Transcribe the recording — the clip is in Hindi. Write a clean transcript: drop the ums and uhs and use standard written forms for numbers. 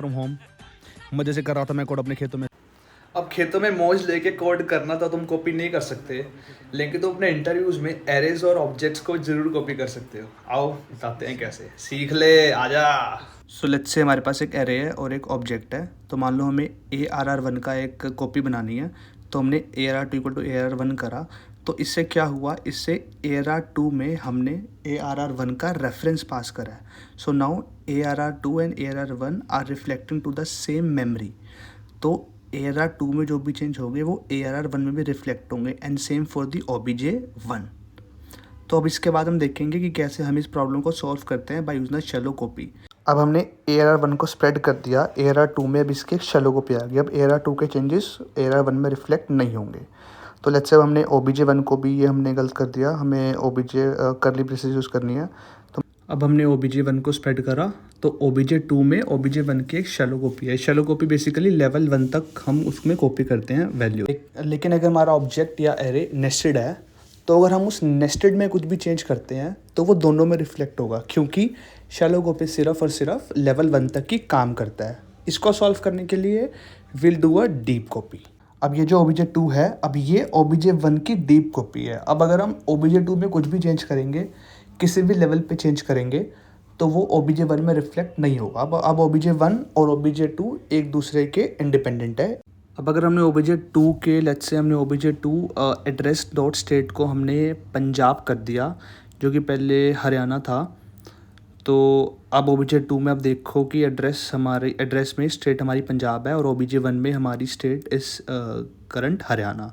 फ्रॉम होम मजे से कर रहा था मैं कोड अपने खेतों में। अब खेतों में मौज लेके कोड करना तो तुम कॉपी नहीं कर सकते, लेकिन तुम अपने इंटरव्यूज में एरेज और ऑब्जेक्ट्स को जरूर कॉपी कर सकते हो। आओ बताते हैं कैसे, सीख ले, आजा। सो लेट्स से हमारे पास एक एरे है और एक ऑब्जेक्ट है। तो मान लो हमें ARR1 का एक कॉपी बनानी है। तो हमने ARR2 इक्वल टू ARR1 करा। तो इससे क्या हुआ, इससे ARR2 में हमने ARR1 का रेफरेंस पास करा है। So now ARR2 and ARR1 are reflecting to the same memory. तो ARR2 में जो भी चेंज होंगे वो ARR1 में भी रिफ्लेक्ट होंगे and same for the OBJ1। तो अब इसके बाद हम देखेंगे कि कैसे हम इस प्रॉब्लम को सॉल्व करते हैं बाय यूजिंग शैलो कॉपी। अब हमने ARR1 को स्प्रेड कर दिया, ARR2 में अब इसके शैलो कॉपी आ गई। अब ARR2 के चेंजेस ARR1 में रिफ्लेक्ट नहीं होंगे। तो लेट्स से हमने OBJ1 को भी, ये हमने गलत कर दिया, हमें OBJ करली ब्रेसेस यूज़ करनी है। तो अब हमने OBJ1 को स्प्रेड करा, तो OBJ2 में OBJ1 की एक शैलो कॉपी है। शैलो कॉपी बेसिकली लेवल 1 तक हम उसमें कॉपी करते हैं वैल्यू। लेकिन अगर हमारा ऑब्जेक्ट या एरे नेस्टेड है, तो अगर हम उस नेस्टेड में कुछ भी चेंज करते हैं तो वो दोनों में रिफ्लेक्ट होगा, क्योंकि शैलो कॉपी सिर्फ और सिर्फ लेवल 1 तक की काम करता है। इसको सॉल्व करने के लिए will do a deep copy. अब ये जो OBJ2 है, अब ये OBJ1 की डीप कॉपी है। अब अगर हम OBJ2 में कुछ भी चेंज करेंगे, किसी भी लेवल पे चेंज करेंगे, तो वो OBJ1 में रिफ्लेक्ट नहीं होगा। अब OBJ1 और OBJ2 एक दूसरे के इंडिपेंडेंट है। अब अगर हमने OBJ2 के, लेट्स से हमने OBJ2 एड्रेस डॉट स्टेट को हमने पंजाब कर दिया, जो कि पहले हरियाणा था। तो अब OBJ2 में अब देखो कि एड्रेस, हमारे एड्रेस में स्टेट हमारी पंजाब है और OBJ1 में हमारी स्टेट इस करंट हरियाणा।